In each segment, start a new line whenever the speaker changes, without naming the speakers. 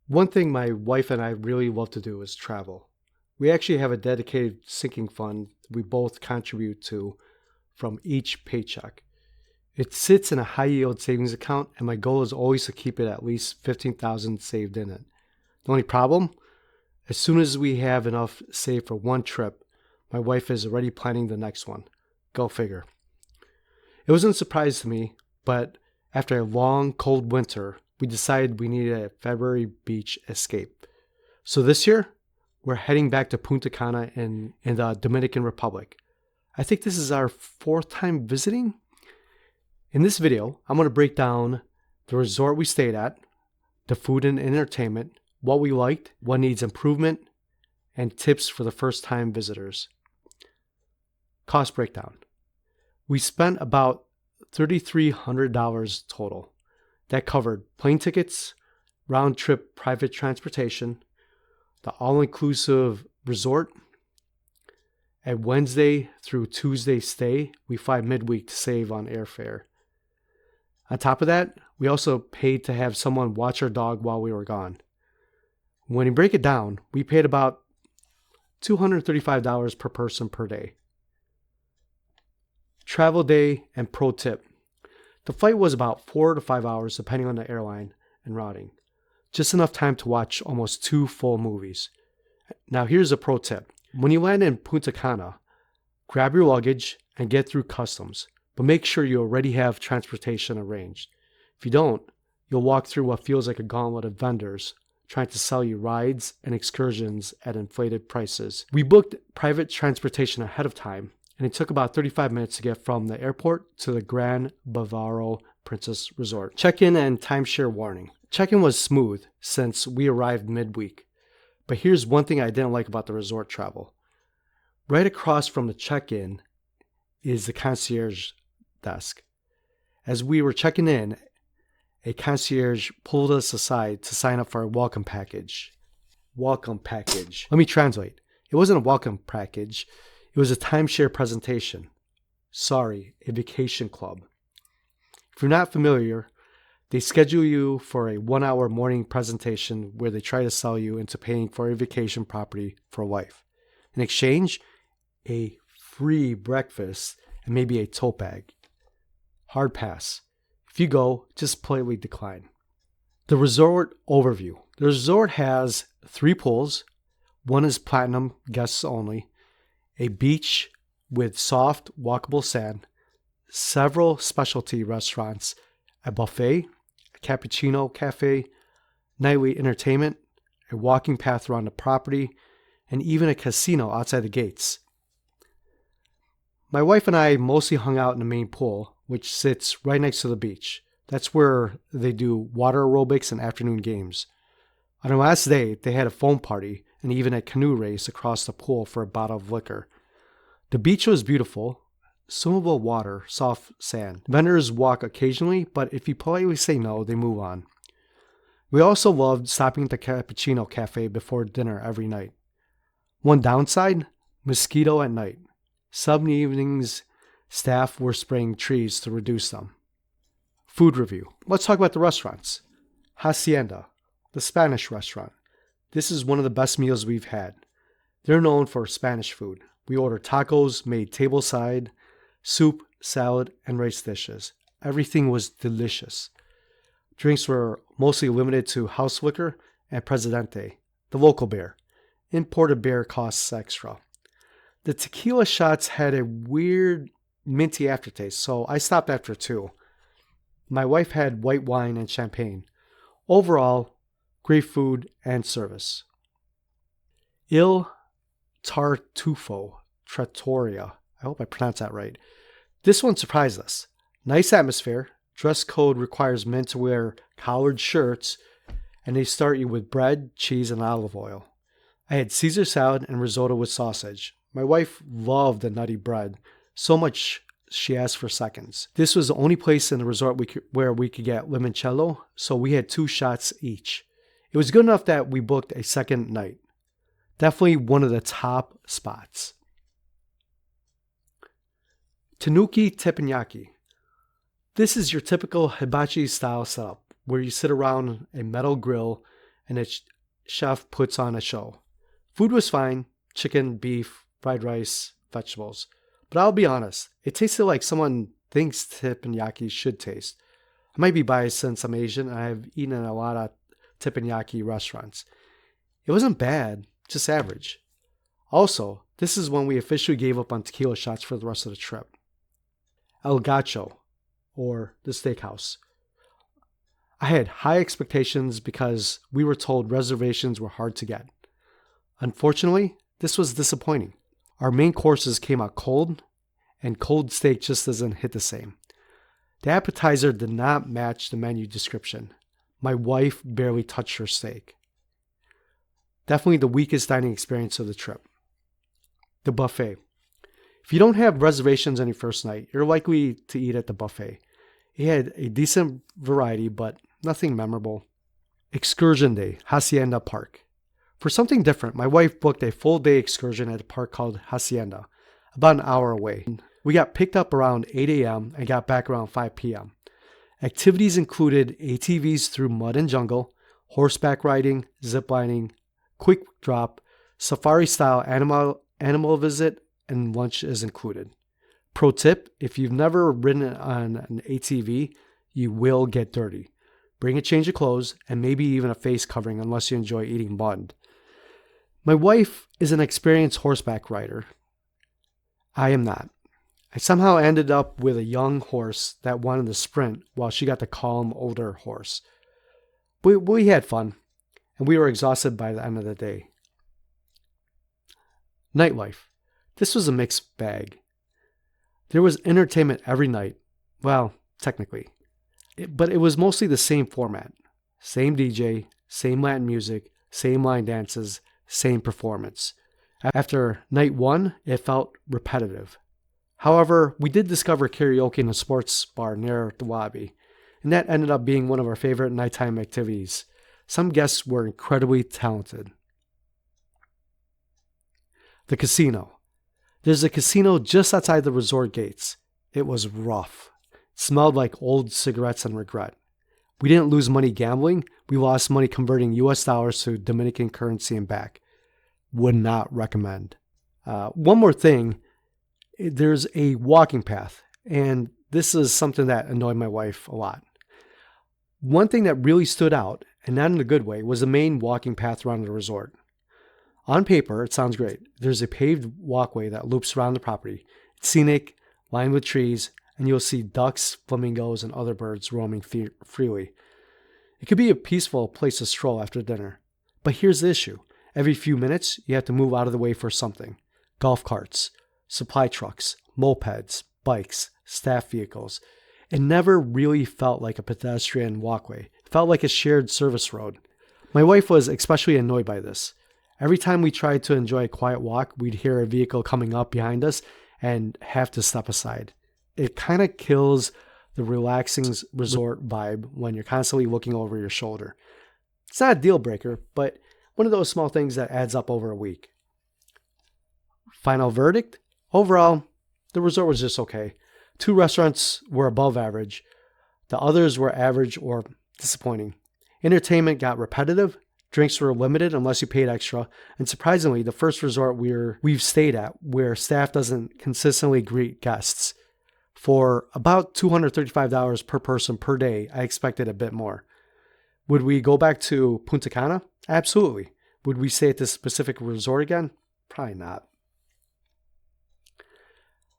One thing my wife and I really love to do is travel. We actually have a dedicated sinking fund we both contribute to from each paycheck. It sits in a high yield savings account, and my goal is always to keep it at least 15,000 saved in it. The only problem? As soon as we have enough saved for one trip, my wife is already planning the next one. Go figure. It wasn't a surprise to me, but after a long, cold winter, we decided we needed a February beach escape. So this year, we're heading back to Punta Cana in the Dominican Republic. I think this is our fourth time visiting. In this video, I'm going to break down the resort we stayed at, the food and entertainment, what we liked, what needs improvement, and tips for the first time visitors. Cost breakdown. We spent about $3,300 total. That covered plane tickets, round-trip private transportation, the all-inclusive resort, a Wednesday through Tuesday stay. We fly midweek to save on airfare. On top of that, we also paid to have someone watch our dog while we were gone. When you break it down, we paid about $235 per person per day. Travel day and pro tip. The flight was about 4 to 5 hours depending on the airline and routing. Just enough time to watch almost 2 full movies. Now here's a pro tip. When you land in Punta Cana, grab your luggage and get through customs, but make sure you already have transportation arranged. If you don't, you'll walk through what feels like a gauntlet of vendors trying to sell you rides and excursions at inflated prices. We booked private transportation ahead of time, and it took about 35 minutes to get from the airport to the Grand Bavaro Princess Resort. Check-in and timeshare warning. Check-in was smooth since we arrived midweek. But here's one thing I didn't like about the resort travel. Right across from the check-in is the concierge desk. As we were checking in, a concierge pulled us aside to sign up for a welcome package. Welcome package. Let me translate. It wasn't a welcome package. It was a timeshare presentation. Sorry, a vacation club. If you're not familiar, they schedule you for a 1-hour morning presentation where they try to sell you into paying for a vacation property for life. In exchange, a free breakfast and maybe a tote bag. Hard pass. If you go, just politely decline. The resort overview. The resort has 3 pools. One is platinum, guests only. A beach with soft, walkable sand. Several specialty restaurants. A buffet. A cappuccino cafe. Nightly entertainment. A walking path around the property. And even a casino outside the gates. My wife and I mostly hung out in the main pool, which sits right next to the beach. That's where they do water aerobics and afternoon games. On the last day, they had a foam party and even a canoe race across the pool for a bottle of liquor. The beach was beautiful, swimmable water, soft sand. Vendors walk occasionally, but if you politely say no, they move on. We also loved stopping at the cappuccino cafe before dinner every night. One downside, mosquito at night. Some evenings, staff were spraying trees to reduce them. Food review. Let's talk about the restaurants. Hacienda, the Spanish restaurant. This is one of the best meals we've had. They're known for Spanish food. We ordered tacos made tableside, soup, salad, and rice dishes. Everything was delicious. Drinks were mostly limited to house liquor and Presidente, the local beer. Imported beer costs extra. The tequila shots had a weird minty aftertaste, so I stopped after 2. My wife had white wine and champagne. Overall, great food and service. Il Tartufo Trattoria. I hope I pronounced that right. This one surprised us. Nice atmosphere. Dress code requires men to wear collared shirts, and they start you with bread, cheese, and olive oil. I had Caesar salad and risotto with sausage. My wife loved the nutty bread, so much she asked for seconds. This was the only place in the resort where we could get limoncello, so we had 2 shots each. It was good enough that we booked a second night. Definitely one of the top spots. Tanuki Teppanyaki. This is your typical hibachi style setup, where you sit around a metal grill and its chef puts on a show. Food was fine: chicken, beef, fried rice, vegetables. But I'll be honest, it tasted like someone thinks teppanyaki should taste. I might be biased since I'm Asian and I have eaten at a lot of teppanyaki restaurants. It wasn't bad, just average. Also, this is when we officially gave up on tequila shots for the rest of the trip. El Gaucho, or the steakhouse. I had high expectations because we were told reservations were hard to get. Unfortunately, this was disappointing. Our main courses came out cold, and cold steak just doesn't hit the same. The appetizer did not match the menu description. My wife barely touched her steak. Definitely the weakest dining experience of the trip. The buffet. If you don't have reservations on your first night, you're likely to eat at the buffet. It had a decent variety, but nothing memorable. Excursion day, Hacienda Park. For something different, my wife booked a full day excursion at a park called Hacienda, about an hour away. We got picked up around 8 a.m. and got back around 5 p.m. Activities included ATVs through mud and jungle, horseback riding, ziplining, quick drop, safari-style animal visit, and lunch is included. Pro tip, if you've never ridden on an ATV, you will get dirty. Bring a change of clothes and maybe even a face covering unless you enjoy eating mud. My wife is an experienced horseback rider. I am not. I somehow ended up with a young horse that wanted to sprint while she got the calm, older horse. We had fun, and we were exhausted by the end of the day. Nightlife. This was a mixed bag. There was entertainment every night. Well, technically. But it was mostly the same format. Same DJ, same Latin music, same line dances, same performance. After night one, it felt repetitive. However, we did discover karaoke in a sports bar near the lobby, and that ended up being one of our favorite nighttime activities. Some guests were incredibly talented. The casino. There's a casino just outside the resort gates. It was rough. It smelled like old cigarettes and regret. We didn't lose money gambling. We lost money converting US dollars to Dominican currency and back. Would not recommend. One more thing. There's a walking path, and this is something that annoyed my wife a lot. One thing that really stood out, and not in a good way, was the main walking path around the resort. On paper, it sounds great. There's a paved walkway that loops around the property. It's scenic, lined with trees, and you'll see ducks, flamingos, and other birds roaming freely. It could be a peaceful place to stroll after dinner. But here's the issue. Every few minutes, you have to move out of the way for something. Golf carts, supply trucks, mopeds, bikes, staff vehicles. It never really felt like a pedestrian walkway. It felt like a shared service road. My wife was especially annoyed by this. Every time we tried to enjoy a quiet walk, we'd hear a vehicle coming up behind us and have to step aside. It kind of kills the relaxing resort vibe when you're constantly looking over your shoulder. It's not a deal breaker, but one of those small things that adds up over a week. Final verdict? Overall, the resort was just okay. 2 restaurants were above average. The others were average or disappointing. Entertainment got repetitive. Drinks were limited unless you paid extra. And surprisingly, the first resort we've stayed at where staff doesn't consistently greet guests. For about $235 per person per day, I expected a bit more. Would we go back to Punta Cana? Absolutely. Would we stay at this specific resort again? Probably not.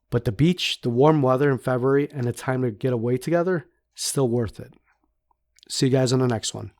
But the beach, the warm weather in February, and the time to get away together, still worth it. See you guys on the next one.